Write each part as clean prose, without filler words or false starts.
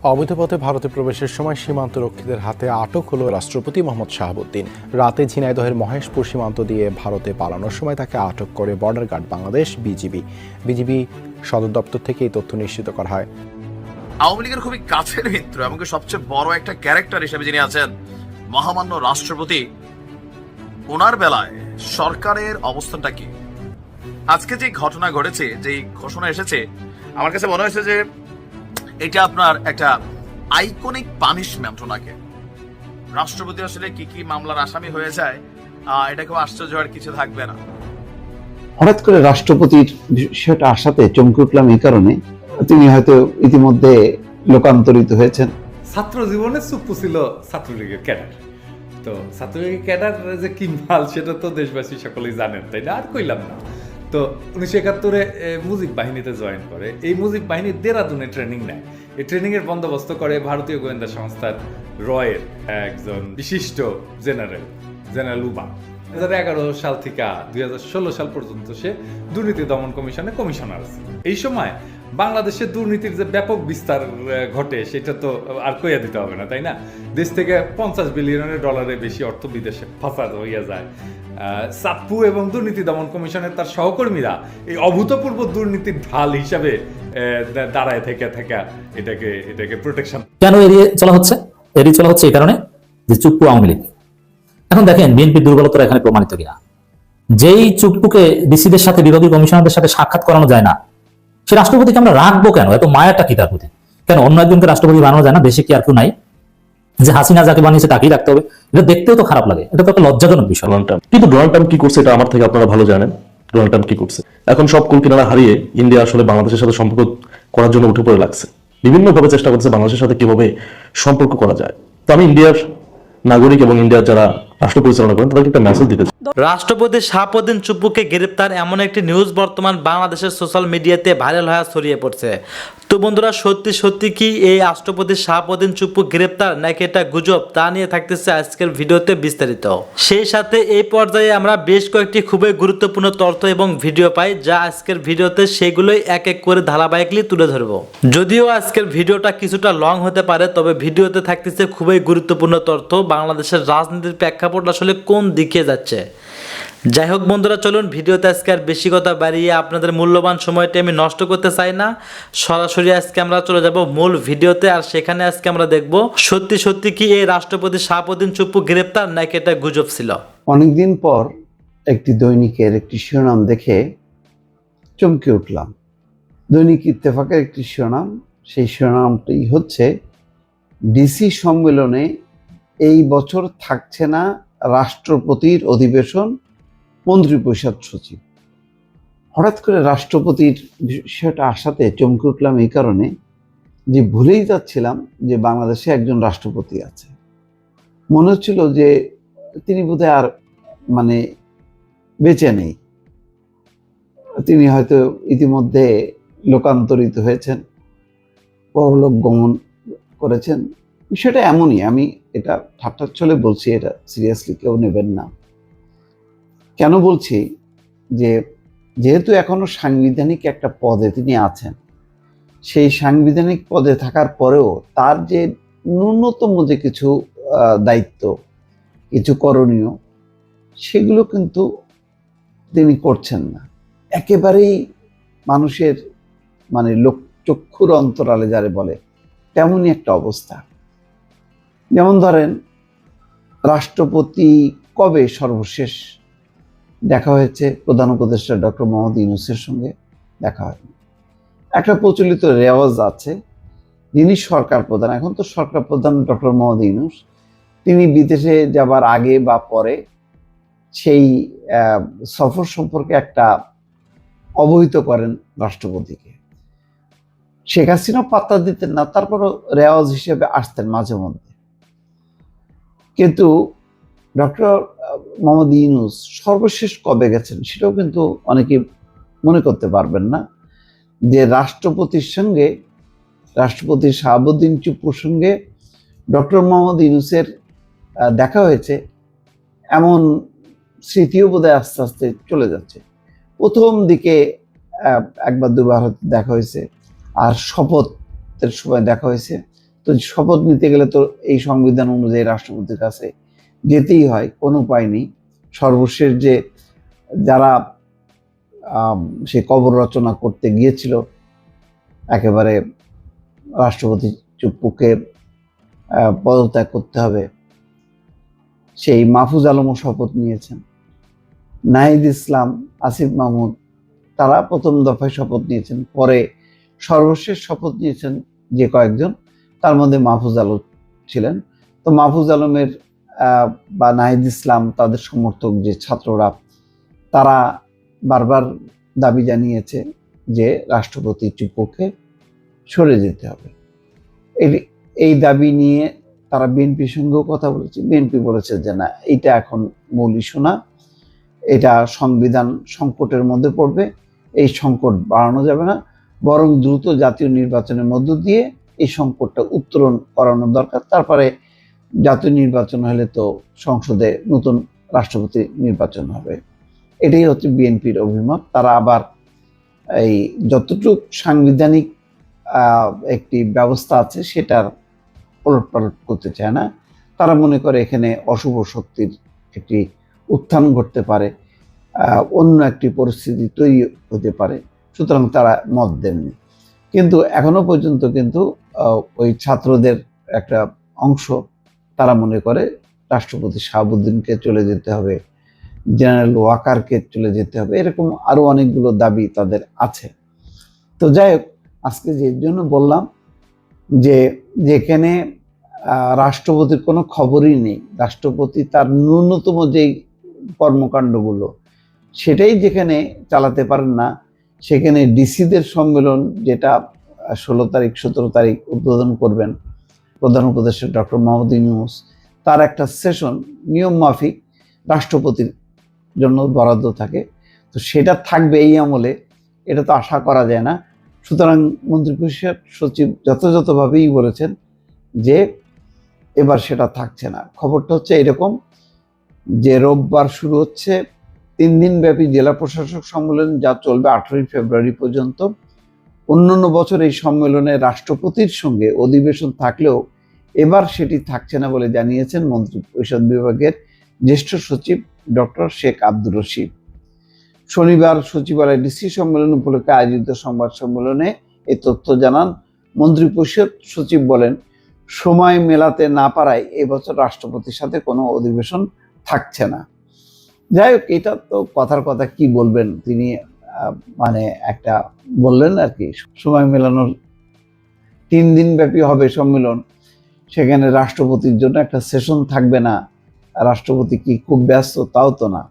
অবৈধ পথে ভারতে প্রবেশের সময় সীমান্তরক্ষীদের হাতে আটক হলো রাষ্ট্রপতি মোহাম্মদ শাহাবুদ্দিন। রাতে ঝিনাইদহের মহেশপুর সীমান্ত দিয়ে ভারতে পালানোর সময় তাকে আটক করে বর্ডার গার্ড বাংলাদেশ বিজিবি সদর দপ্তর থেকে এই তথ্য নিশ্চিত করা হয়। আওয়ামী লীগের খুবই কাছের মিত্র এমনকি সবচেয়ে বড় একটা ক্যারেক্টার হিসেবে যিনি আছেন মহামান্য রাষ্ট্রপতি, ওনার বেলায় সরকারের অবস্থানটা কি? আজকে যে ঘটনা ঘটেছে, যে ঘোষণা এসেছে, আমার কাছে মনে হয়েছে যে এটা আপনার একটা আইকনিক পানিশমেন্ট। ওনাকে রাষ্ট্রপতি আসলে কি কি মামলার আসামি হয়ে যায়, এটা কেউ আশ্চর্য হওয়ার কিছু থাকবে না। হঠাৎ করে রাষ্ট্রপতির বিষয়টা আসাতে চমকে উঠলাম এই কারণে, তিনি হয়তো ইতিমধ্যে লোকান্তরিত হয়েছেন। ছাত্র জীবনে চুপ্পু ছিল ছাত্রলীগের ক্যাডার। তো ছাত্রলীগের ক্যাডার যে কি মাল সেটা তো দেশবাসী সকলেই জানেন, তাই না? আর কইলাম না। তো 1971-এ মুজিব বাহিনীতে জয়েন করে। এই মুজিব বাহিনী দেরাদুনে ট্রেনিং নেয়। এই ট্রেনিংয়ের বন্দোবস্ত করে ভারতীয় গোয়েন্দা সংস্থার রয়ের একজন বিশিষ্ট জেনারেল উবা। 2011 সাল থেকে 2016 সাল পর্যন্ত সে দুর্নীতি দমন কমিশনে কমিশনার আছে। এই সময় বাংলাদেশে দুর্নীতির যে ব্যাপক বিস্তার ঘটে সেটা তো আর কইয়া দিতে হবে না, তাই না? দেশ থেকে $50 বিলিয়ন বেশি অর্থ বিদেশে পাচার হইয়া যায়। সাপ্পু এবং দুর্নীতি দমন কমিশনের তার সহকর্মীরা এই অভূতপূর্ব দুর্নীতির ঢাল হিসাবে দাঁড়ায় থেকে এটাকে প্রোটেকশন। কেন এড়িয়ে চলা হচ্ছে এই কারণে যে চুপ্পু আওয়ামী লীগ। এখন দেখেন বিএনপির দুর্বলতা এখানে প্রমাণিত কিনা। যেই চুপ্পুকে ডিসিদের সাথে, বিভাগীয় কমিশনারদের সাথে সাক্ষাৎ করানো যায় না, সে রাষ্ট্রপতিকে আমরা রাখবো কেন? এত মায়াটা কি তার প্রতি? কেন অন্য একজনকে রাষ্ট্রপতি বানানো যায় না? দেশে কি আর কেউ নাই যে হাসিনা যাকে বানিয়েছে তাকেই রাখতে হবে? এটা দেখতেও তো খারাপ লাগে, এটা তো একটা লজ্জাজনক বিষয়। কিন্তু ডোনাল্ড ট্রাম্প কি করছে এটা আমার থেকে আপনারা ভালো জানেন। ডোনাল্ড ট্রাম্প কি করছে? এখন সব কুল কিনারা হারিয়ে ইন্ডিয়া আসলে বাংলাদেশের সাথে সম্পর্ক করার জন্য উঠে পড়ে লাগছে, বিভিন্নভাবে চেষ্টা করছে বাংলাদেশের সাথে কিভাবে সম্পর্ক করা যায়। তো আমি ইন্ডিয়ার নাগরিক এবং ইন্ডিয়ার যারা রাষ্ট্র পরিচালনা করেন তাদেরকে একটা মেসেজ দিতে চাই। রাষ্ট্রপতি শাহাবুদ্দিন চুপ্পুকে গ্রেপ্তার এমন একটি নিউজ বর্তমান বাংলাদেশের সোশ্যাল মিডিয়াতে ভাইরাল হয়ে ছড়িয়ে পড়ছে। তো বন্ধুরা, সত্যি কি এই রাষ্ট্রপতি শাহাবুদ্দিন চুপ্পু গ্রেপ্তার নাকি এটা গুজব, তা নিয়ে থাকতেছে আজকের ভিডিওতে বিস্তারিত। সেই সাথে এই পর্যায়ে আমরা বেশ কয়েকটি খুবই গুরুত্বপূর্ণ তথ্য এবং ভিডিও পাই, যা আজকের ভিডিওতে সেগুলোই এক এক করে ধারাবাহিকলি তুলে ধরবো। যদিও আজকের ভিডিওটা কিছুটা লং হতে পারে, তবে ভিডিওতে থাকতেছে খুবই গুরুত্বপূর্ণ তথ্য, বাংলাদেশের রাজনীতির প্রেক্ষাপট আসলে কোন দিকে যাচ্ছে। যাই হোক বন্ধুরা, চলুন ভিডিওতে আজকে আর বেশি কথা বাড়িয়ে আপনাদের মূল্যবান সময়টি আমি নষ্ট করতে চাই না। সরাসরি আজকে আমরা চলে যাব মূল ভিডিওতে, আর সেখানে আজকে আমরা দেখব সত্যি কি এই রাষ্ট্রপতি শাহাবুদ্দিন চুপ্পু গ্রেপ্তার নাকি এটা গুজব ছিল। অনেকদিন পর একটি দৈনিকের একটি শিরোনাম দেখে চমকে উঠলাম। দৈনিক ইত্তেফাকের একটি শিরোনাম, সেই শিরোনামটি হচ্ছে ডিসি সম্মেলনে এই বছর থাকছে না রাষ্ট্রপতির অধিবেশন, মন্ত্রিপরিষদ সচিব। হঠাৎ করে রাষ্ট্রপতির বিষয়টা আসাতে চমকে উঠলাম এই কারণে যে ভুলেই যাচ্ছিলাম যে বাংলাদেশে একজন রাষ্ট্রপতি আছে। মনে হচ্ছিল যে তিনি বোধহয় আর বেঁচে নেই, তিনি হয়তো ইতিমধ্যে লোকান্তরিত হয়েছেন, পরলোক গমন করেছেন। বিষয়টা এমনই, আমি এটা ঠাট্টার ছলে বলছি, এটা সিরিয়াসলি কেউ নেবেন না। কেন বলছি? যেহেতু এখনো সাংবিধানিক একটা পদে তিনি আছেন, সেই সাংবিধানিক পদে থাকার পরেও তার যে ন্যূনতম যে কিছু দায়িত্ব, কিছু করণীয়, সেগুলো কিন্তু তিনি করছেন না। একেবারেই মানুষের চক্ষুর অন্তরালে যারে বলে তেমনই একটা অবস্থা। যেমন ধরেন, রাষ্ট্রপতি কবে সর্বশেষ দেখা হয়েছে? প্রধান উপদেষ্টা ডক্টর মোহাম্মদ ইউনূসের সঙ্গে দেখা হয়নি। একটা প্রচলিত রেওয়াজ আছে, যিনি সরকার প্রধান, এখন তো সরকার প্রধান ডক্টর মোহাম্মদ ইউনূস, তিনি বিদেশে যাবার আগে বা পরে সেই সফর সম্পর্কে একটা অবহিত করেন রাষ্ট্রপতিকে। শেখ হাসিনা পাত্তা দিতেন না, তারপরও রেওয়াজ হিসেবে আসতেন মাঝে মধ্যে। কিন্তু ডক্টর মোহাম্মদ ইউনূস সর্বশেষ কবে গেছেন সেটাও কিন্তু অনেকে মনে করতে পারবেন না, যে রাষ্ট্রপতির সঙ্গে, রাষ্ট্রপতি শাহাবুদ্দিন চুপ্পুর সঙ্গে ডক্টর মোহাম্মদ ইউনূসের দেখা হয়েছে এমন স্মৃতিও বোধহয় আস্তে আস্তে চলে যাচ্ছে। প্রথম দিকে একবার দুবার হয়তো দেখা হয়েছে, আর শপথের সময় দেখা হয়েছে, তো শপথ নিতে গেলে তো এই সংবিধান অনুযায়ী রাষ্ট্রপতির কাছে যেতেই হয়, কোনো উপায় নেই। সর্বশেষ যে যারা সে কবর রচনা করতে গিয়েছিল, একেবারে রাষ্ট্রপতি চুপ্পুকে পদত্যাগ করতে হবে, সেই মাহফুজ আলমও শপথ নিয়েছেন, নাহিদ ইসলাম, আসিফ মাহমুদ, তারা প্রথম দফায় শপথ নিয়েছেন। পরে সর্বশেষ শপথ নিয়েছেন যে কয়েকজন, তার মধ্যে মাহফুজ আলম ছিলেন। তো মাহফুজ আলমের বা নাহিদ ইসলাম, তাদের সমর্থক যে ছাত্ররা, তারা বারবার দাবি জানিয়েছে যে রাষ্ট্রপতি চুপ্পুকে সরে যেতে হবে। এই দাবি নিয়ে তারা বিএনপির সঙ্গেও কথা বলেছে। বিএনপি বলেছে যে না, এটা এখন মূল ইস্যু না, এটা সংবিধান সংকটের মধ্যে পড়বে, এই সংকট বাড়ানো যাবে না, বরং দ্রুত জাতীয় নির্বাচনের মধ্য দিয়ে এই সংকটটা উত্তরণ করানো দরকার। তারপরে জাতীয় নির্বাচন হলে তো সংসদে নতুন রাষ্ট্রপতি নির্বাচন হবে। এটাই হচ্ছে বিএনপির অভিমত। তারা আবার এই যতটুকু সাংবিধানিক একটি ব্যবস্থা আছে সেটার ওলটপালট করতে চায় না। তারা মনে করে এখানে অশুভ শক্তির একটি উত্থান ঘটতে পারে, অন্য একটি পরিস্থিতি তৈরি হতে পারে, সুতরাং তারা মত দেননি। কিন্তু এখনো পর্যন্ত কিন্তু ওই ছাত্রদের একটা অংশ তারা মনে করে রাষ্ট্রপতি শাহাবুদ্দিনকে চলে যেতে হবে, জেনারেল ওয়াকারকে চলে যেতে হবে, এরকম আরো অনেকগুলো দাবি তাদের আছে। তো যাই হোক, আজকে যে জন্য বললাম যে যেখানে রাষ্ট্রপতির কোনো খবরই নেই, রাষ্ট্রপতি তার ন্যূনতম যেই কর্মকাণ্ডগুলো সেটাই যেখানে চালাতে পারেন না, সেখানে ডিসিদের সম্মেলন, যেটা 16 তারিখ 17 তারিখ উদ্বোধন করবেন প্রধান উপদেষ্টা ডক্টর মোহাম্মদ ইউনূস, তার একটা সেশন নিয়ম মাফিক রাষ্ট্রপতির জন্য বরাদ্দ থাকে। তো সেটা থাকবে এই আমলে, এটা তো আশা করা যায় না। সুতরাং মন্ত্রিপরিষদ সচিব যথাযথভাবেই বলেছেন যে এবার সেটা থাকছে না। খবরটা হচ্ছে এরকম যে রোববার শুরু হচ্ছে 3 দিন ব্যাপী জেলা প্রশাসক সম্মেলন, যা চলবে 18 ফেব্রুয়ারি পর্যন্ত। অন্যান্য বছর এই সম্মেলনে রাষ্ট্রপতির সঙ্গে অধিবেশন থাকলেও এবার সেটি থাকছে না বলে জানিয়েছেন মন্ত্রিপরিষদ বিভাগের জ্যেষ্ঠ সচিব ডক্টর শেখ আব্দুর রশিদ। শনিবার সচিবালয় ডিসি সম্মেলন উপলক্ষে আয়োজিত সংবাদ সম্মেলনে এ তথ্য জানান মন্ত্রিপরিষদ সচিব। বলেন, সময় মেলাতে না পারায় এবছর রাষ্ট্রপতির সাথে কোনো অধিবেশন থাকছে না। যাই হোক, এটা তো কথার কথা, কি বলবেন তিনি, মানে একটা বললেন আর কি, সময় মেলানোর 3 দিন ব্যাপী হবে সম্মেলন, সেখানে রাষ্ট্রপতির জন্য একটা সেশন থাকবে না, রাষ্ট্রপতি কি খুব ব্যস্ত? তাও তো না,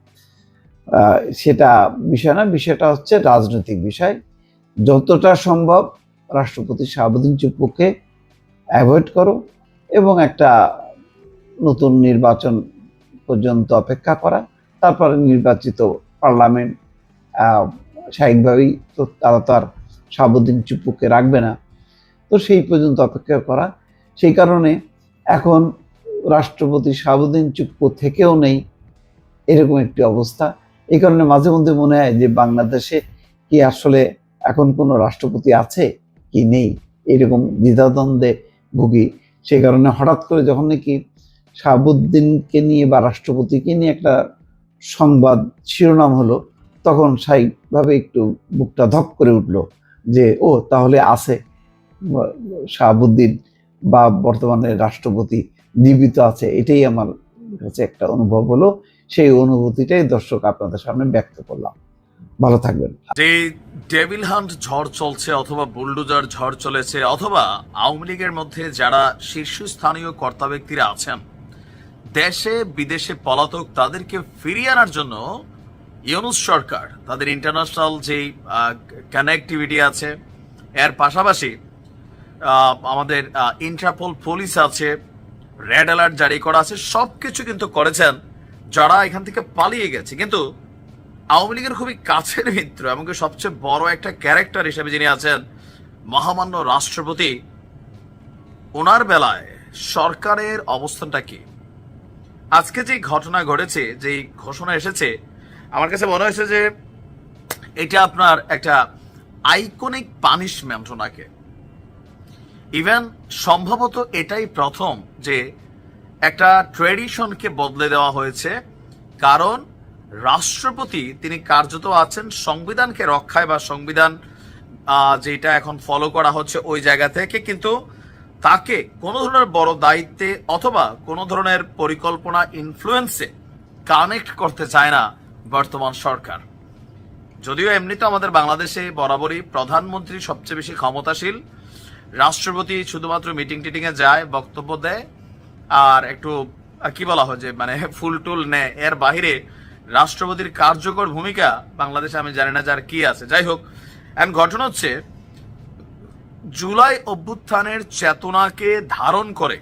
সেটা বিষয় না। বিষয়টা হচ্ছে রাজনৈতিক বিষয়। যতটা সম্ভব রাষ্ট্রপতি শাহাবুদ্দিন চুপ্পুকে অ্যাভয়েড করো এবং একটা নতুন নির্বাচন পর্যন্ত অপেক্ষা করা, তারপরে নির্বাচিত পার্লামেন্ট স্বাভাবিকভাবেই তো তারা তো আর শাহাবুদ্দিন চুপ্পুকে রাখবে না, তো সেই পর্যন্ত অপেক্ষা করা। সেই কারণে এখন রাষ্ট্রপতি শাহাবুদ্দিন চুপ্পু থেকেও নেই, এরকম একটি অবস্থা। এই কারণে মাঝে মধ্যে মনে হয় যে বাংলাদেশে কি আসলে এখন কোনো রাষ্ট্রপতি আছে কি নেই, এরকম দ্বিধাদ্বন্দ্বে ভুগি। সেই কারণে হঠাৎ করে যখন নাকি শাহাবুদ্দিনকে নিয়ে বা রাষ্ট্রপতিকে নিয়ে একটা সংবাদ শিরোনাম হলো, তখন স্বাভাবিকভাবে একটু বুকটা ধক করে উঠলো যে ও তাহলে আছে শাহাবুদ্দিন বা বর্তমানে রাষ্ট্রপতি জীবিত আছে। এটাই আমার কাছে একটা অনুভব হলো। সেই অনুভূতিটাই দর্শক আপনাদের সামনে ব্যক্ত করলাম। ভালো থাকবেন। যে ডেভিল হান্ট ঝড় চলছে, অথবা বুলডোজার ঝড় চলেছে, অথবা আওয়ামী লীগের মধ্যে যারা শীর্ষস্থানীয় কর্তা ব্যক্তিরা আছেন, দেশে বিদেশে পলাতক, তাদেরকে ফিরিয়ে আনার জন্য ইউনূস সরকার তাদের ইন্টারন্যাশনাল যে কানেক্টিভিটি আছে, এর পাশাপাশি আমাদের ইন্টারপোল পুলিশ আছে, রেড অ্যালার্ট জারি করা আছে, সবকিছু কিন্তু করেছেন যারা এখান থেকে পালিয়ে গেছে। কিন্তু আওয়ামী লীগের খুবই কাছের মিত্র, এমনকি সবচেয়ে বড় একটা ক্যারেক্টার হিসেবে যিনি আছেন মহামান্য রাষ্ট্রপতি, ওনার বেলায় সরকারের অবস্থানটা কি? আজকে যে ঘটনা ঘটেছে, যে ঘোষণা এসেছে, আমার কাছে মনে হয়েছে যে এটা আপনার একটা আইকনিক পানিশমেন্ট ওনাকে। ইভেন সম্ভবত এটাই প্রথম যে একটা ট্রেডিশনকে বদলে দেওয়া হয়েছে, কারণ রাষ্ট্রপতি তিনি কার্যত আছেন সংবিধানকে রক্ষায় বা সংবিধান যেটা এখন ফলো করা হচ্ছে ওই জায়গা থেকে, কিন্তু তাকে কোনো ধরনের বড় দায়িত্বে অথবা কোনো ধরনের পরিকল্পনা ইনফ্লুয়েন্সে কানেক্ট করতে চায় না বর্তমান সরকার। যদিও এমনিতে আমাদের বাংলাদেশে বরাবরই প্রধানমন্ত্রী সবচেয়ে বেশি ক্ষমতাশীল, রাষ্ট্রপতি শুধুমাত্র মিটিং টিটিং এ যায়, বক্তব্য দেয় আর একটু কি বলা হয় যে মানে ফুল টুল নেয়, এর বাহিরে রাষ্ট্রপতির কার্যকর ভূমিকা বাংলাদেশে আমি জানি না যার কি আছে। যাই হোক, এখন ঘটনা হচ্ছে জুলাই অভ্যুত্থানের চেতনাকে ধারণ করে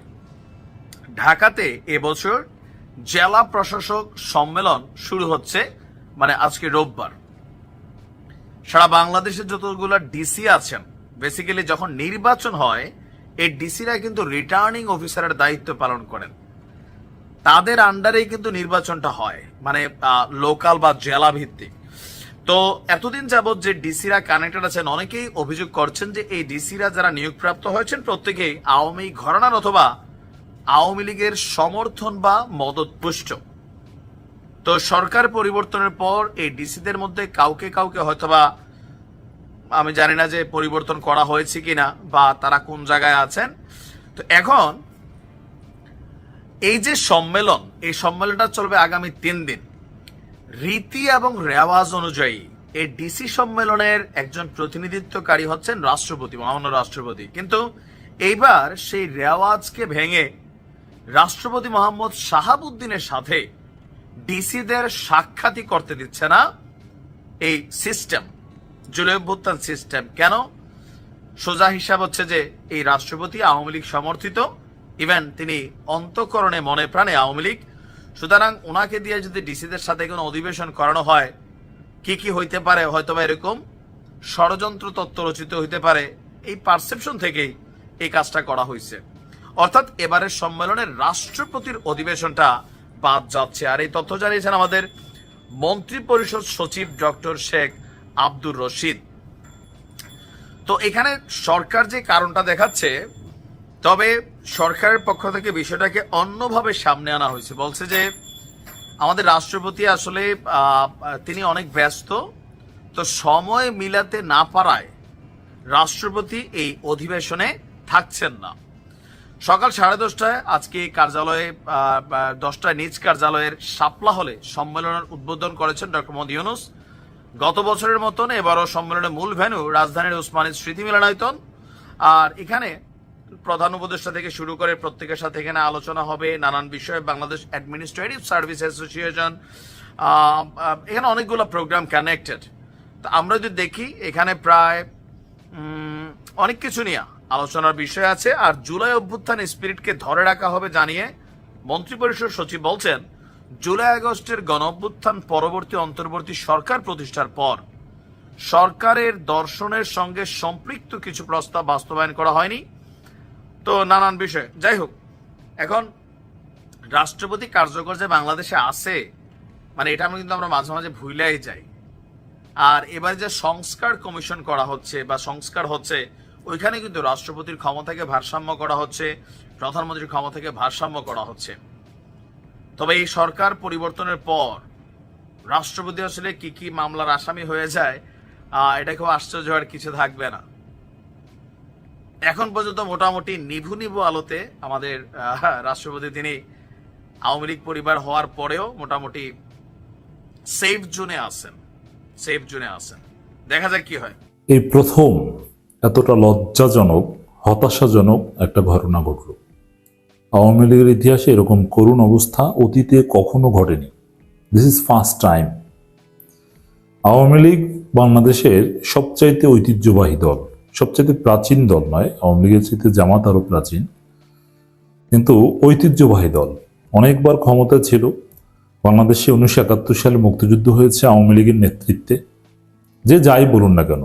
ঢাকাতে এবছর জেলা প্রশাসক সম্মেলন শুরু হচ্ছে, মানে আজকে রোববার। সারা বাংলাদেশের যতগুলো ডিসি আছেন, বেসিক্যালি যখন নির্বাচন হয় এই ডিসিরা কিন্তু রিটার্নিং অফিসারের দায়িত্ব পালন করেন, তাদের আন্ডারেই কিন্তু নির্বাচনটা হয়, মানে লোকাল বা জেলা ভিত্তিক। তো এতদিন যাবৎ যে ডিসিরা কানেক্টেড আছেন, অনেকেই অভিযোগ করছেন যে এই ডিসিরা যারা নিয়োগপ্রাপ্ত হয়েছেন প্রত্যেকেই আওয়ামী ঘরানার অথবা আওয়ামী লীগের সমর্থন বা মদতপুষ্ট। তো সরকার পরিবর্তনের পর এই ডিসিদের মধ্যে কাউকে কাউকে হয়তোবা আমি জানি না যে পরিবর্তন করা হয়েছে কিনা বা তারা কোন জায়গায় আছেন। তো এখন এই যে সম্মেলন, এই সম্মেলনটা চলবে আগামী 3 দিন। রীতি এবং রেওয়াজ অনুযায়ী এই ডিসি সম্মেলনের একজন প্রতিনিধিত্বকারী হচ্ছেন রাষ্ট্রপতি, মহামান্য রাষ্ট্রপতি। কিন্তু এইবার সেই রেওয়াজকে ভেঙে রাষ্ট্রপতি মোহাম্মদ শাহাবুদ্দিনের সাথে ডিসিদের সাক্ষাৎই করতে দিচ্ছে না এই সিস্টেম, জুলাই অভ্যুত্থান সিস্টেম। কেন? সোজা হিসাব হচ্ছে যে এই রাষ্ট্রপতি আওয়ামী লীগ সমর্থিত, ইভেন তিনি অন্তঃকরণে মনে প্রাণে আওয়ামী লীগ, সুতরাং ওনাকে দিয়ে যদি ডিসিদের সাথে কোনো অধিবেশন করানো হয় কি কি হইতে পারে, হয়তোবা এরকম ষড়যন্ত্র তত্ত্ব রচিত হইতে পারে, এই পারসেপশন থেকেই এই কাজটা করা হয়েছে। অর্থাৎ এবারের সম্মেলনের রাষ্ট্রপতির অধিবেশনটা বাদ যাচ্ছে। আর এই তথ্য জানিয়েছেন আমাদের মন্ত্রী পরিষদ সচিব ডক্টর শেখ আব্দুর রশিদ। তো এখানে সরকার যে কারণটা দেখাচ্ছে, তবে সরকারের পক্ষ থেকে বিষয়টাকে অন্যভাবে সামনে আনা হয়েছে। বলছে যে আমাদের রাষ্ট্রপতি আসলে তিনি অনেক ব্যস্ত, তো সময় মিলাতে না পারায় রাষ্ট্রপতি এই অধিবেশনে থাকছেন না। সকাল 10:30টায় আজকে কার্যালয়ে 10টায় নিজ কার্যালয়ের শাপলা হলে সম্মেলনের উদ্বোধন করেছেন ডক্টর মোহাম্মদ ইউনূস। গত বছরের মতন এবারও সম্মেলনের মূল ভেন্যু রাজধানীর উসমানী স্মৃতি মিলনায়তন। আর এখানে প্রধান উপদেষ্টা থেকে শুরু করে প্রত্যেকের সাথে এখানে আলোচনা হবে নানান বিষয়ে। বাংলাদেশ অ্যাডমিনিস্ট্রেটিভ সার্ভিস অ্যাসোসিয়েশন, এখানে অনেকগুলো প্রোগ্রাম কানেক্টেড। তো আমরা যদি দেখি এখানে প্রায় অনেক কিছু নিয়ে আলোচনার বিষয় আছে। আর জুলাই অভ্যুত্থান স্পিরিটকে ধরে রাখা হবে জানিয়ে মন্ত্রিপরিষদ সচিব বলছেন, জুলাই আগস্টের গণ অভ্যুত্থান পরবর্তী অন্তর্বর্তী সরকার প্রতিষ্ঠার পর সরকারের দর্শনের সঙ্গে সম্পৃক্ত কিছু প্রস্তাব বাস্তবায়ন করা হয়নি, তো নানান বিষয়। যাই হোক, এখন রাষ্ট্রপতি কার্যকর যে বাংলাদেশে আছে, মানে এটা কিন্তু আমরা মাঝে মাঝে ভুলেই যাই। আর এবার যে সংস্কার কমিশন করা হচ্ছে বা সংস্কার হচ্ছে, ওইখানে কিন্তু রাষ্ট্রপতির ক্ষমতাকে ভারসাম্য করা হচ্ছে, প্রধানমন্ত্রীর ক্ষমতাকে ভারসাম্য করা হচ্ছে। তবে এই সরকার পরিবর্তনের পর রাষ্ট্রপতি আসলে কি কি মামলার আসামি হয়ে যায়, এটা খুব আশ্চর্য হওয়ার কিছু থাকবে না। এখন পর্যন্ত মোটামুটি নিভু নিভু আলোতে আমাদের রাষ্ট্রপতি তিনি আওয়ামী লীগ পরিবার হওয়ার পরেও মোটামুটি সেফ জোনে আছেন, সেফ জোনে আছেন। দেখা যাক কি হয়। এই প্রথম এতটা লজ্জাজনক, হতাশাজনক একটা ঘটনা ঘটল। আওয়ামী লীগের ইতিহাসে এরকম করুণ অবস্থা অতীতে কখনো ঘটেনি। This is first time. Awami League বাংলাদেশের সবচাইতে ঐতিহ্যবাহী দল, সবচাইতে প্রাচীন দল নয়, আওয়ামী লীগের চাইতে জামাত আরো প্রাচীন, কিন্তু ঐতিহ্যবাহী দল। অনেকবার ক্ষমতা ছিল। বাংলাদেশে 1971 সালে মুক্তিযুদ্ধ হয়েছে আওয়ামী লীগের নেতৃত্বে। যে যাই বলুন না কেন,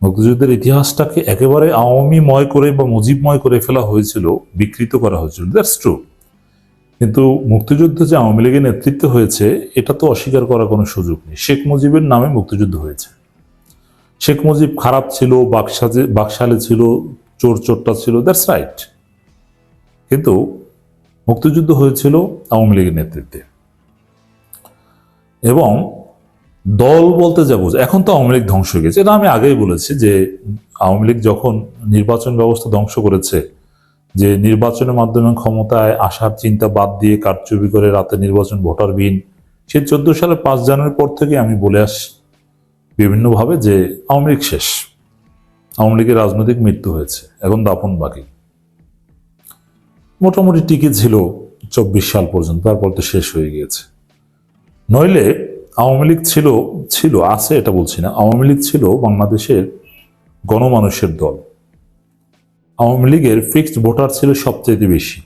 মুক্তিযুদ্ধের ইতিহাসটাকে একেবারে আওয়ামীময় করে বা মুজিবময় করে ফেলা হয়েছিল, বিকৃত করা হয়েছিল, দ্যাটস ট্রু। কিন্তু মুক্তিযুদ্ধে যে আওয়ামী লীগের নেতৃত্ব হয়েছে এটা তো অস্বীকার করার কোনো সুযোগ নেই। শেখ মুজিবের নামে মুক্তিযুদ্ধ হয়েছে। শেখ মুজিব খারাপ ছিল, বাকশালে ছিল, চোরটা ছিল, দ্যাটস রাইট। কিন্তু মুক্তিযুদ্ধ হয়েছিল আওয়ামী লীগের নেতৃত্বে, এবং দল বলতে যা বোঝে, এখন তো আওয়ামী লীগ ধ্বংস হয়ে গেছে, এটা আমি আগেই বলেছি যে আওয়ামী লীগ যখন নির্বাচন ব্যবস্থা ধ্বংস করেছে, যে নির্বাচনের মাধ্যমে ক্ষমতায় আসার চিন্তা বাদ দিয়ে কারচুপি করে রাতে নির্বাচন ভোটারবিহীন, সে 14 সালের 5 জানুয়ারির পর থেকে আমি বলে আসছি বিভিন্নভাবে যে আওয়ামী লীগ শেষ, আওয়ামী লীগের রাজনৈতিক মৃত্যু হয়েছে, এখন দাফন বাকি। মোটামুটি টিকে ছিল 24 সাল পর্যন্ত, তারপর তো শেষ হয়ে গিয়েছে। নইলে আওয়ামী লীগ ছিল আছে এটা বলছি না, আওয়ামী লীগ ছিল বাংলাদেশের গণমানুষের দল। আওয়ামী লীগের ফিক্সড ভোটার ছিল সবচেয়ে বেশি।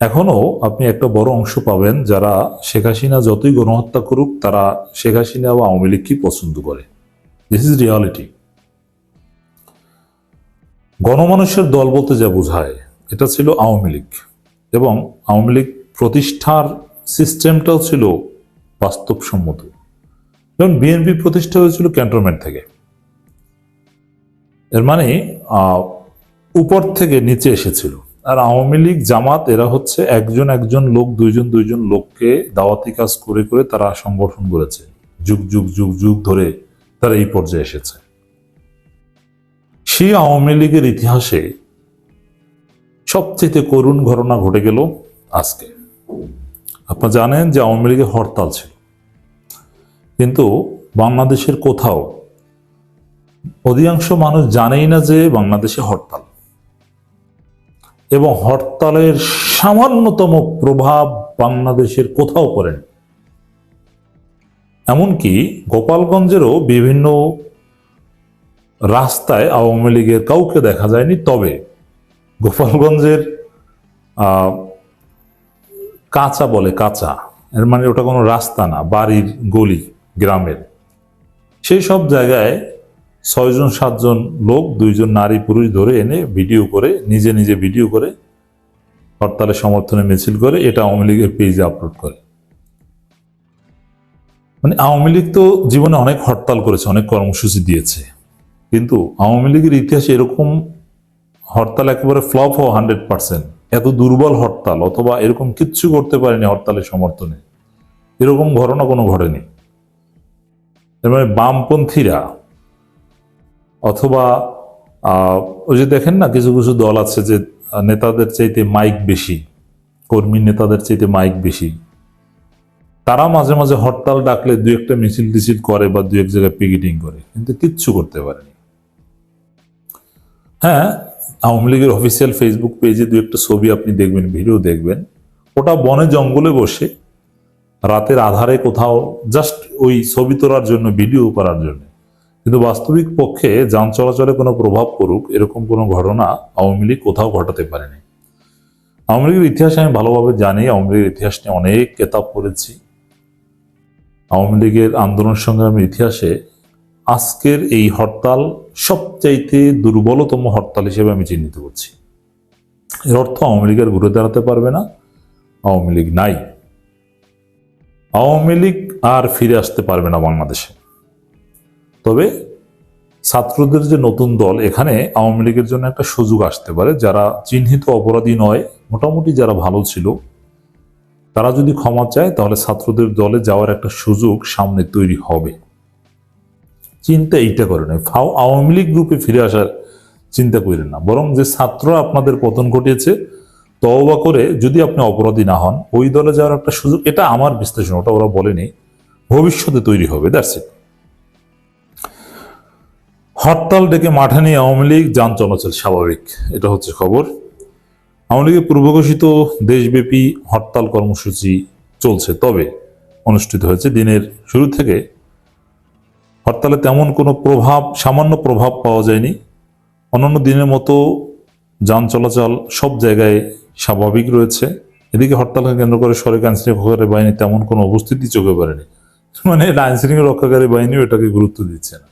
এখনো আপনি একটা বড় অংশ পাবেন যারা শেখ হাসিনা যতই গণহত্যা করুক, তারা শেখ হাসিনা বা আওয়ামী লীগকে পছন্দ করে। This is reality. গণমানুষের দল বলতে যা বোঝায়, এটা ছিল আওয়ামী লীগ, এবং আওয়ামী লীগ প্রতিষ্ঠার সিস্টেমটাও ছিল বাস্তবসম্মত। যেমন বিএনপি প্রতিষ্ঠা হয়েছিল ক্যান্টনমেন্ট থেকে, এর মানে উপর থেকে নিচে এসেছিল। আর আওয়ামী লীগ, জামাত, এরা হচ্ছে একজন লোক, দুইজন লোককে দাওয়াতি কাজ করে করে তারা সংগঠন করেছে, যুগ ধরে তারা এই পর্যায়ে এসেছে। সেই আওয়ামী লীগের ইতিহাসে সবচেয়ে করুণ ঘটনা ঘটে গেল আজকে। আপনারা জানেন যে আওয়ামী লীগের হরতাল ছিল, কিন্তু বাংলাদেশের কোথাও অধিকাংশ মানুষ জানেই না যে বাংলাদেশে হরতাল, এবং হরতালের সামান্যতম প্রভাব বাংলাদেশের কোথাও পড়েনি। এমনকি গোপালগঞ্জেরও বিভিন্ন রাস্তায় আওয়ামী লীগের কাউকে দেখা যায়নি। তবে গোপালগঞ্জের কাঁচা বলে, কাঁচা এর মানে ওটা কোনো রাস্তা না, বাড়ির গলি, গ্রামের সেই সব জায়গায় 6-7 লোক, 2 নারী পুরুষ ধরে এনে ভিডিও করে, নিজে ভিডিও করে হরতালের সমর্থনে মিছিল করে, এটা আওয়ামী লীগের পেজে আপলোড করে। মানে আওয়ামী লীগ তো জীবনে অনেক হরতাল করেছে, অনেক কর্মসূচি দিয়েছে, কিন্তু আওয়ামী লীগের ইতিহাসে এরকম হরতাল একেবারে ফ্লপ হওয়া 100%, এত দুর্বল হরতাল অথবা এরকম কিচ্ছু করতে পারেনি হরতালের সমর্থনে, এরকম ঘটনা কোনো ঘটেনি। এর মানে বামপন্থীরা অথবা ওই যে দেখেন না, কিছু দল আছে যে নেতাদের চাইতে মাইক বেশি, কর্মী নেতাদের চাইতে মাইক বেশি, তারা মাঝে মাঝে হরতাল ডাকলে 2-1টা মিছিল টিছিল করে বা 2-1 জায়গায় পিকেটিং করে, কিন্তু কিচ্ছু করতে পারেনি। হ্যাঁ, আওয়ামী লীগের অফিসিয়াল ফেসবুক পেজে 2-1টা ছবি আপনি দেখবেন, ভিডিও দেখবেন, ওটা বনে জঙ্গলে বসে রাতের আধারে কোথাও জাস্ট ওই ছবি তোলার জন্য, ভিডিও করার জন্য। কিন্তু বাস্তবিক পক্ষে যান চলাচলে কোনো প্রভাব পড়ুক এরকম কোনো ঘটনা আওয়ামী লীগ কোথাও ঘটাতে পারেনি। আওয়ামী লীগের ইতিহাস আমি ভালোভাবে জানি, আওয়ামী লীগের ইতিহাস নিয়ে অনেক কিতাব পড়েছি। আওয়ামী লীগের আন্দোলন সংগ্রামের ইতিহাসে আজকের এই হরতাল সবচাইতে দুর্বলতম হরতাল হিসেবে আমি চিহ্নিত করছি। এর অর্থ আওয়ামী লীগের ঘুরে দাঁড়াতে পারবে না, আওয়ামী লীগ নাই, আওয়ামী লীগ আর ফিরে আসতে পারবে না বাংলাদেশে। তবে ছাত্রদের যে নতুন দল, এখানে আওয়ামী লীগের জন্য একটা সুযোগ আসতে পারে। যারা চিহ্নিত অপরাধী নয়, মোটামুটি যারা ভালো ছিল, তারা যদি ক্ষমা চায় তাহলে ছাত্রদের দলে যাওয়ার একটা সুযোগ সামনে তৈরি হবে। চিন্তা এইটা করে না, আওয়ামী লীগ গ্রুপে ফিরে আসার চিন্তা করেন না, বরং যে ছাত্ররা আপনাদের পতন ঘটিয়েছে তওবা করে যদি আপনি অপরাধী না হন, ওই দলে যাওয়ার একটা সুযোগ, এটা আমার বিশ্লেষণ, ওটা ওরা বলেনি, ভবিষ্যতে তৈরি হবে। That's it. হরতাল ডেকে মাঠে নিয়ে আওয়ামী লীগ, যান চলাচল স্বাভাবিক, এটা হচ্ছে খবর। আওয়ামী লীগের পূর্বঘোষিত দেশব্যাপী হরতাল কর্মসূচি চলছে, তবে অনুষ্ঠিত হয়েছে। দিনের শুরু থেকে হরতালে তেমন কোনো সামান্য প্রভাব পাওয়া যায়নি। অন্যান্য দিনের মতো যান চলাচল সব জায়গায় স্বাভাবিক রয়েছে। এদিকে হরতালকে কেন্দ্র করে সরকারি আইনশৃঙ্খলা বাহিনী তেমন কোনো উপস্থিতি চোখে পড়েনি, মানে আইনশৃঙ্খলা রক্ষাকারী বাহিনীও এটাকে গুরুত্ব দিচ্ছে না।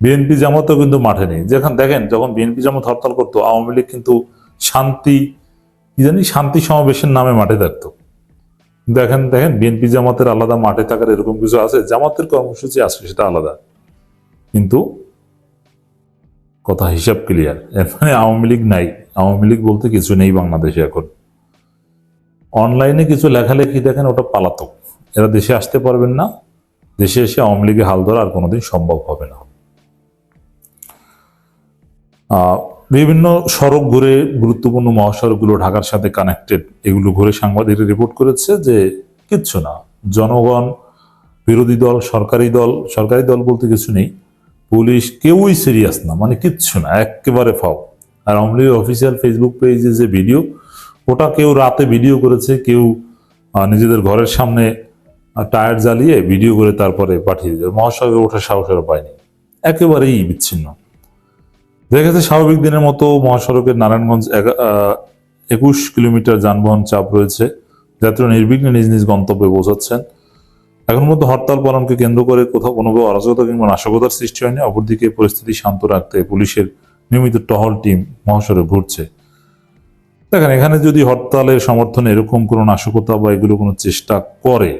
বিএনপি জামাতও কিন্তু মাঠে নেই। দেখেন, যখন বিএনপি জামাত হরতাল করতো, আওয়ামী লীগ কিন্তু শান্তি সমাবেশের নামে মাঠে থাকতো। দেখেন বিএনপি জামাতের আলাদা মাঠে থাকার এরকম কিছু আছে? জামাতের কর্মসূচি আছে, সেটা আলাদা, কিন্তু কথা হিসাব ক্লিয়ার। এর মানে আওয়ামী লীগ নাই, আওয়ামী লীগ বলতে কিছু নেই বাংলাদেশে এখন। অনলাইনে কিছু লেখালেখি দেখেন, ওটা পালাতক। এরা দেশে আসতে পারবেন না, দেশে এসে আওয়ামী লীগে হাল ধরা আর কোনোদিন সম্ভব হবে না। বিভিন্ন সড়ক ঘুরে, গুরুত্বপূর্ণ মহাসড়কগুলো ঢাকার সাথে কানেক্টেড, এগুলো ঘুরে সাংবাদিকরা রিপোর্ট করেছে যে কিচ্ছু না, জনগণ, বিরোধী দল, সরকারি দল বলতে কিছু নেই, পুলিশ, কেউই সিরিয়াস না, মানে কিচ্ছু না, একেবারে ফাও। আর আওয়ামী লীগের অফিসিয়াল ফেসবুক পেজে যে ভিডিও, ওটা কেউ রাতে ভিডিও করেছে, কেউ নিজেদের ঘরের সামনে টায়ার জ্বালিয়ে ভিডিও করে তারপরে পাঠিয়ে দিয়েছে। মহাসড়কে ওঠার সাহস আর পায়নি, একেবারেই বিচ্ছিন্ন। দেখা যাচ্ছে স্বাভাবিক দিনের মতো মহাসড়কের নারায়ণগঞ্জ 21 কিলোমিটার যানবাহন চাপ রয়েছে, যাত্রীরা নির্বিঘ্নে নিজ নিজ গন্তব্যে পৌঁছাচ্ছেন। এখন মধ্যে হরতাল পালনকে কেন্দ্র করে কোথাও কোনোভাবে অরাজকতা কিংবা নাশকতার সৃষ্টি হয়নি। অপরদিকে পরিস্থিতি শান্ত রাখতে পুলিশের নিয়মিত টহল টিম মহাসড়কে ঘুরছে। দেখেন, এখানে যদি হরতালের সমর্থনে এরকম কোনো নাশকতা বা এগুলো কোনো চেষ্টা করে,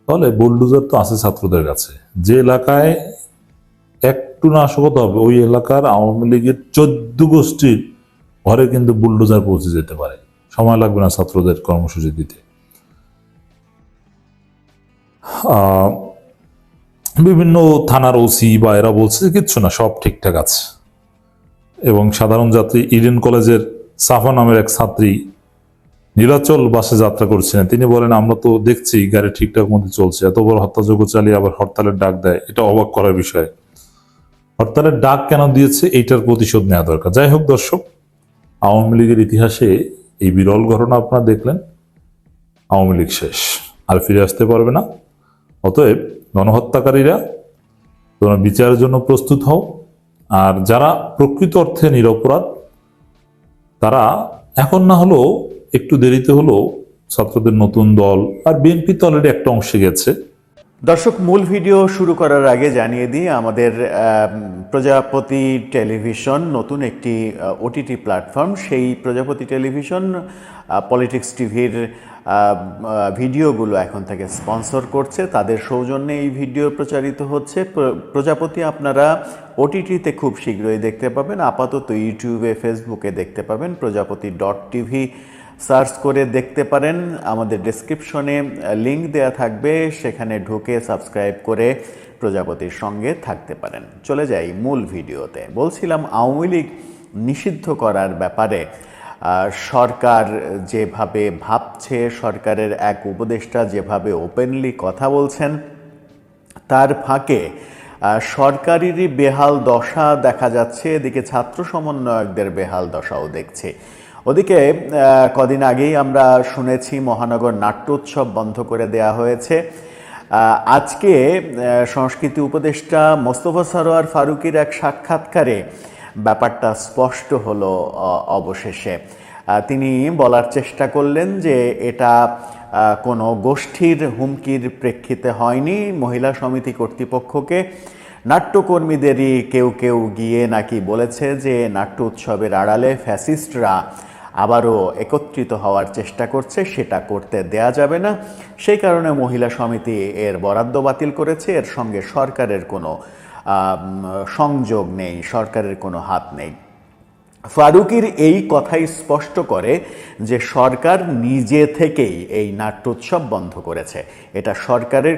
তাহলে বুলডোজার তো আছে ছাত্রদের কাছে। যে এলাকায় একটু নাশকতা হবে, ওই এলাকার আওয়ামী লীগের 14 গোষ্ঠীর ঘরে কিন্তু বুলডোজার পৌঁছে যেতে পারে, সময় লাগবে না ছাত্রদের কর্মসূচি দিতে। বিভিন্ন থানার ওসি বা এরা বলছে কিচ্ছু না, সব ঠিকঠাক আছে। এবং সাধারণ যাত্রী, ইডেন কলেজের সাফা নামের এক ছাত্রী নীলাচল বাসে যাত্রা করছিলেন, তিনি বলেন, আমরা তো দেখছি গাড়ি ঠিকঠাক মতো চলছে, এত বড় হত্যাযজ্ঞ চালিয়ে আবার হরতালের ডাক দেয়, এটা অবাক করার বিষয়। হরতালের ডাক কেন দিয়েছে, এইটার প্রতিশোধ নেওয়া দরকার। যাই হোক দর্শক, আওয়ামী লীগের ইতিহাসে এই বিরল ঘটনা আপনারা দেখলেন। আওয়ামী লীগ শেষ, আর ফিরে আসতে পারবে না। অতএব গণহত্যাকারীরা তোমরা বিচারের জন্য প্রস্তুত হও, আর যারা প্রকৃত অর্থে নিরপরাধ তারা এখন না হলেও একটু দেরিতে হলেও ছাত্রদের নতুন দল, আর বিএনপি তো অলরেডি একটা অংশে গেছে। দর্শক, মূল ভিডিও শুরু করার আগে জানিয়ে দিই, আমাদের প্রজাপতি টেলিভিশন নতুন একটি ওটিটি প্ল্যাটফর্ম। সেই প্রজাপতি টেলিভিশন পলিটিক্স টিভির ভিডিওগুলো এখন থেকে স্পন্সর করছে, তাদের সৌজন্যে এই ভিডিও প্রচারিত হচ্ছে। প্রজাপতি আপনারা ওটিটিতে খুব শীঘ্রই দেখতে পাবেন, আপাতত ইউটিউবে, ফেসবুকে দেখতে পাবেন। প্রজাপতি.tv সার্চ করে দেখতে পারেন। আমাদের ডেসক্রিপশনে লিংক দেয়া থাকবে, সেখানে ঢুকে সাবস্ক্রাইব করে প্রজাপতির সঙ্গে থাকতে পারেন। চলে যাই মূল ভিডিওতে। বলছিলাম, আওয়ামী লীগ নিষিদ্ধ করার ব্যাপারে সরকার যেভাবে ভাবছে, সরকারের এক উপদেষ্টা যেভাবে ওপেনলি কথা বলছেন, তার ফাঁকে সরকারেরই বেহাল দশা দেখা যাচ্ছে, এদিকে ছাত্র সমন্বয়কদের বেহাল দশাও দেখছে। ওদিকে কদিন আগেই আমরা শুনেছি মহানগর নাট্যোৎসব বন্ধ করে দেয়া হয়েছে। আজকে সংস্কৃতি উপদেষ্টা মোস্তফা সরোয়ার ফারুকীর এক সাক্ষাৎকারে ব্যাপারটা স্পষ্ট হলো অবশেষে। তিনি বলার চেষ্টা করলেন যে এটা কোনো গোষ্ঠীর হুমকির প্রেক্ষিতে হয়নি। মহিলা সমিতি কর্তৃপক্ষকে নাট্যকর্মীদেরই কেউ কেউ গিয়ে নাকি বলেছে যে নাট্য উৎসবের আড়ালে ফ্যাসিস্টরা আবারও একত্রিত হওয়ার চেষ্টা করছে, সেটা করতে দেয়া যাবে না। সেই কারণে মহিলা সমিতি এর বরাদ্দ বাতিল করেছে। এর সঙ্গে সরকারের কোনো সংযোগ নেই, সরকারের কোনো হাত নেই। ফারুকীর এই কথাই স্পষ্ট করে যে সরকার নিজে থেকেই এই নাট্যোৎসব বন্ধ করেছে। এটা সরকারের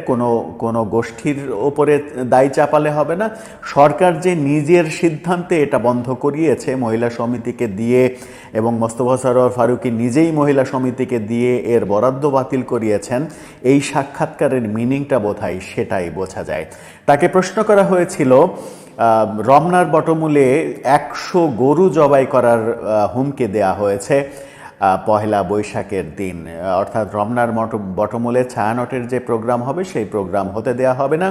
কোনো গোষ্ঠীর ওপরে দায় চাপালে হবে না। সরকার যে নিজের সিদ্ধান্তে এটা বন্ধ করিয়েছে মহিলা সমিতিকে দিয়ে, এবং মোস্তফা সরোয়ার ফারুকী নিজেই মহিলা সমিতিকে দিয়ে এর বরাদ্দ বাতিল করিয়েছেন, এই সাক্ষাৎকারের মিনিংটা বোধহয় সেটাই বোঝা যায়। তাকে প্রশ্ন করা হয়েছিল, রমনার বটমূলে 100 গরু জবাই করার হুমকি দেয়া হয়েছে পহেলা বৈশাখের দিন, অর্থাৎ রমনার বটমূলে ছায়ানটের যে প্রোগ্রাম হবে সেই প্রোগ্রাম হতে দেয়া হবে না,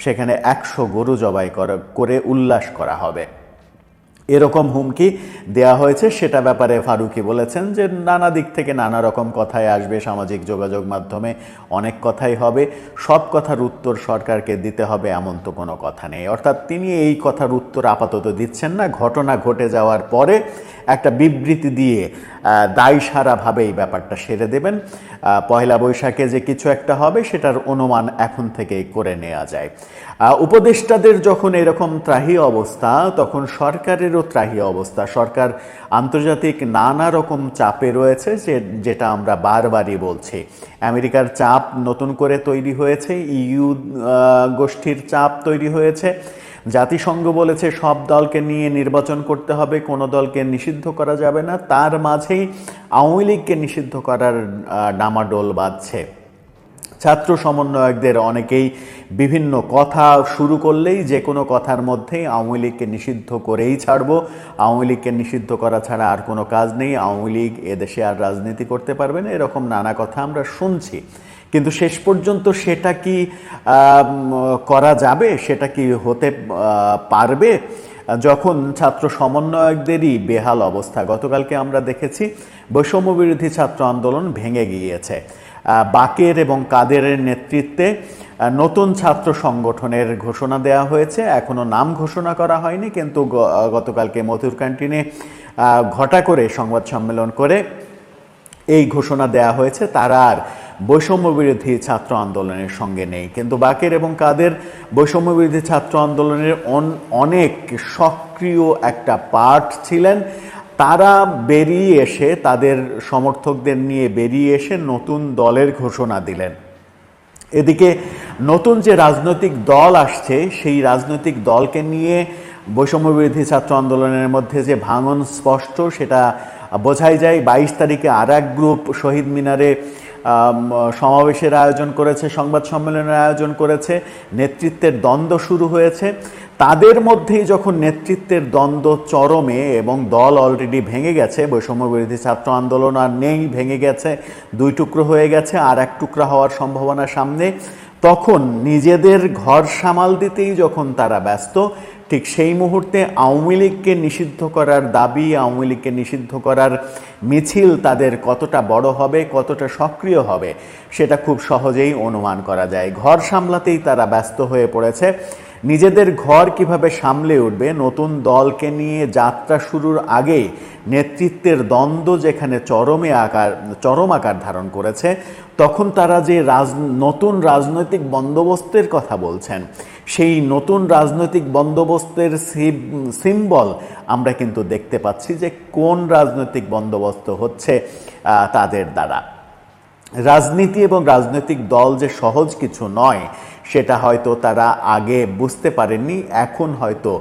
সেখানে 100 গরু জবাই করে উল্লাস করা হবে, এরকম হুমকি দেয়া হয়েছে। সেটা ব্যাপারে ফারুকী বলেছেন যে নানা দিক থেকে নানা রকম কথাই আসবে, সামাজিক যোগাযোগ মাধ্যমে অনেক কথাই হবে, সব কথার উত্তর সরকারকে দিতে হবে এমন তো কোনো কথা নেই। অর্থাৎ তিনি এই কথার উত্তর আপাতত দিচ্ছেন না। ঘটনা ঘটে যাওয়ার পরে একটা বিবৃতি দিয়ে দায়সারাভাবে এই ব্যাপারটা সেরে দেবেন। পয়লা বৈশাখে যে কিছু একটা হবে সেটার অনুমান এখন থেকেই করে নেওয়া যায়। উপদেষ্টাদের যখন এরকম ত্রাহি অবস্থা, তখন সরকারেরও ত্রাহি অবস্থা। সরকার আন্তর্জাতিক নানা রকম চাপে রয়েছে, যেটা আমরা বারবারই বলছি। আমেরিকার চাপ নতুন করে তৈরি হয়েছে, ইইউ গোষ্ঠীর চাপ তৈরি হয়েছে, জাতিসংঘ বলেছে সব দলকে নিয়ে নির্বাচন করতে হবে, কোনো দলকে নিষিদ্ধ করা যাবে না। তার মাঝেই আওয়ামী লীগকে নিষিদ্ধ করার ডামাডোল বাজছে। ছাত্র সমন্বয়কদের অনেকেই বিভিন্ন কথা শুরু করলেই যে কোনো কথার মধ্যেই আওয়ামী লীগকে নিষিদ্ধ করেই ছাড়বো, আওয়ামী লীগকে নিষিদ্ধ করা ছাড়া আর কোনো কাজ নেই, আওয়ামী লীগ এদেশে আর রাজনীতি করতে পারবে না, এরকম নানা কথা আমরা শুনছি। কিন্তু শেষ পর্যন্ত সেটা কি করা যাবে, সেটা কি হতে পারবে যখন ছাত্র সমন্বয়কদেরই বেহাল অবস্থা? গতকালকে আমরা দেখেছি বৈষম্য বিরোধী ছাত্র আন্দোলন ভেঙে গিয়েছে। বাকের এবং কাদেরের নেতৃত্বে নতুন ছাত্র সংগঠনের ঘোষণা দেওয়া হয়েছে, এখনো নাম ঘোষণা করা হয়নি, কিন্তু গতকালকে মধুর ক্যান্টিনে ঘটা করে সংবাদ সম্মেলন করে এই ঘোষণা দেওয়া হয়েছে তারা আর বৈষম্য বিরোধী ছাত্র আন্দোলনের সঙ্গে নেই। কিন্তু বাকের এবং কাদের বৈষম্য বিরোধী ছাত্র আন্দোলনের অনেক সক্রিয় একটা পার্ট ছিলেন। তারা বেরিয়ে এসে, তাদের সমর্থকদের নিয়ে বেরিয়ে এসে নতুন দলের ঘোষণা দিলেন। এদিকে নতুন যে রাজনৈতিক দল আসছে, সেই রাজনৈতিক দলকে নিয়ে বৈষম্য বিরোধী ছাত্র আন্দোলনের মধ্যে যে ভাঙন স্পষ্ট, সেটা বোঝাই যায়। 22 তারিখে আর এক গ্রুপ শহীদ মিনারে সমাবেশের আয়োজন করেছে, সংবাদ সম্মেলনের আয়োজন করেছে, নেতৃত্বের দ্বন্দ্ব শুরু হয়েছে। তাদের মধ্যেই যখন নেতৃত্বের দ্বন্দ্ব চরমে এবং দল অলরেডি ভেঙে গেছে, বৈষম্য বিরোধী ছাত্র আন্দোলন আর নেই, ভেঙে গেছে, 2 টুকরো হয়ে গেছে, আর 1 টুকরা হওয়ার সম্ভাবনা সামনে, তখন নিজেদের ঘর সামাল দিতেই যখন তারা ব্যস্ত, ঠিক সেই মুহূর্তে আওয়ামী লীগকে নিষিদ্ধ করার দাবি, আওয়ামী লীগকে নিষিদ্ধ করার মিছিল তাদের কতটা বড় হবে, কতটা সক্রিয় হবে, সেটা খুব সহজেই অনুমান করা যায়। ঘর সামলাতেই তারা ব্যস্ত হয়ে পড়েছে। নিজেদের ঘর কিভাবে সামলে উঠবে, নতুন দলকে নিয়ে যাত্রা শুরুর আগেই নেতৃত্বের দ্বন্দ্ব যেখানে চরম আকার ধারণ করেছে, তখন তারা যে নতুন রাজনৈতিক বন্দোবস্তের কথা বলছেন, সেই নতুন রাজনৈতিক বন্দোবস্তের সিম্বল আমরা কিন্তু দেখতে পাচ্ছি যে কোন রাজনৈতিক বন্দোবস্ত হচ্ছে তাদের দ্বারা। রাজনীতি এবং রাজনৈতিক দল যে সহজ কিছু নয়, সেটা হয়তো তারা আগে বুঝতে পারেননি, এখন হয়তো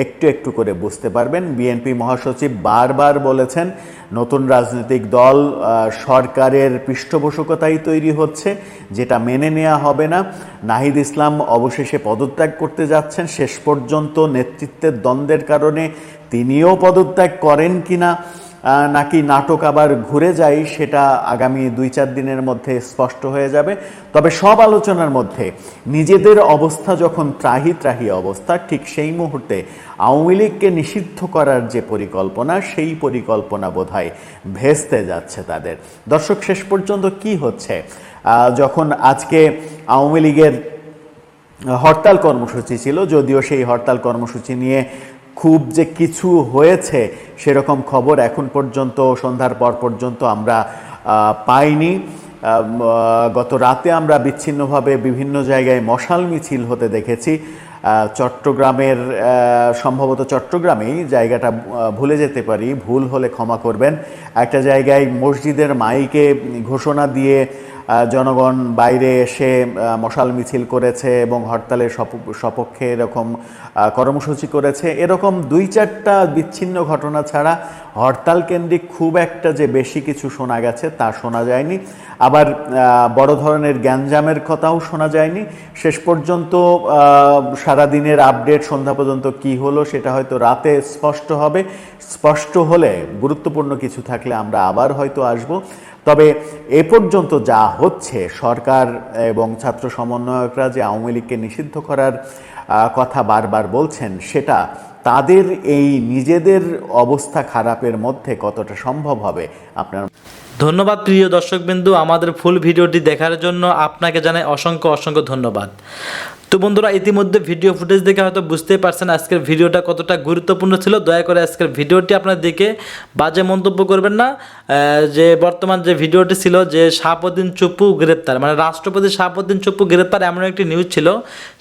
একটু একটু করে বুঝতে পারবেন। বিএনপি মহাসচিব বারবার বলেছেন নতুন রাজনৈতিক দল সরকারের পৃষ্ঠপোষকতাই তৈরি হচ্ছে, যেটা মেনে নেওয়া হবে না। নাহিদ ইসলাম অবশেষে পদত্যাগ করতে যাচ্ছেন, শেষ পর্যন্ত নেতৃত্বের দ্বন্দ্বের কারণে তিনিও পদত্যাগ করেন কিনা নাকি নাটক আবার ঘুরে যায়, সেটা আগামী 2-4 দিনের মধ্যে স্পষ্ট হয়ে যাবে। তবে সব আলোচনার মধ্যে নিজেদের অবস্থা যখন ত্রাহি অবস্থা, ঠিক সেই মুহূর্তে আওয়ামী লীগকে নিষিদ্ধ করার যে পরিকল্পনা, সেই পরিকল্পনা বোধহয় ভেস্তে যাচ্ছে তাদের। দর্শক, শেষ পর্যন্ত কি হচ্ছে, যখন আজকে আওয়ামী লীগের হরতাল কর্মসূচি ছিল, যদিও সেই হরতাল কর্মসূচি নিয়ে খুব যে কিছু হয়েছে সেরকম খবর এখন পর্যন্ত, সন্ধ্যার পর পর্যন্ত আমরা পাইনি। গত রাতে আমরা বিচ্ছিন্নভাবে বিভিন্ন জায়গায় মশাল মিছিল হতে দেখেছি। চট্টগ্রামের, সম্ভবত চট্টগ্রামেই, জায়গাটা ভুলে যেতে পারি, ভুল হলে ক্ষমা করবেন, একটা জায়গায় মসজিদের মাইকে ঘোষণা দিয়ে জনগণ বাইরে এসে মশাল মিছিল করেছে এবং হরতালের সপক্ষে এরকম কর্মসূচি করেছে। এরকম 2-4টা বিচ্ছিন্ন ঘটনা ছাড়া হরতাল কেন্দ্রিক খুব একটা যে বেশি কিছু শোনা গেছে তা শোনা যায়নি। আবার বড় ধরনের গ্যাঞ্জামের কথাও শোনা যায়নি। শেষ পর্যন্ত সারাদিনের আপডেট সন্ধ্যা পর্যন্ত কি হলো সেটা হয়তো রাতে স্পষ্ট হবে। স্পষ্ট হলে, গুরুত্বপূর্ণ কিছু থাকলে আমরা আবার হয়তো আসব। তবে এ পর্যন্ত যা হচ্ছে, সরকার এবং ছাত্র সমন্বয়করা যে আওয়ামী লীগকে নিষিদ্ধ করার কথা বারবার বলছেন, সেটা তাদের এই নিজেদের অবস্থা খারাপের মধ্যে কতটা সম্ভব হবে আপনার। ধন্যবাদ প্রিয় দর্শকবিন্দু, আমাদের ফুল ভিডিওটি দেখার জন্য আপনাকে জানাই অসংখ্য ধন্যবাদ। তো বন্ধুরা ইতিমধ্যে ভিডিও ফুটেজ দেখে হয়তো বুঝতেই পারছেন আজকের ভিডিওটা কতটা গুরুত্বপূর্ণ ছিল। দয়া করে আজকের ভিডিওটি আপনারা দেখে বাজে মন্তব্য করবেন না। যে বর্তমান যে ভিডিওটি ছিল যে শাহাবুদ্দিন চুপ্পু গ্রেপ্তার, মানে রাষ্ট্রপতি শাহাবুদ্দিন চুপ্পু গ্রেপ্তার এমন একটি নিউজ ছিল,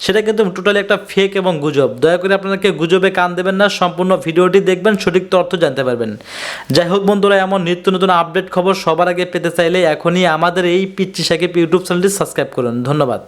সেটা কিন্তু টোটালি একটা ফেক এবং গুজব। দয়া করে আপনাকে গুজবে কান দেবেন না, সম্পূর্ণ ভিডিওটি দেখবেন, সঠিক তথ্য জানতে পারবেন। যাই হোক বন্ধুরা, এমন নিত্য নতুন আপডেট খবর সবার আগে পেতে চাইলে এখনই আমাদের এই পিচ্চি সাকিব ইউটিউব চ্যানেলটি সাবস্ক্রাইব করুন। ধন্যবাদ।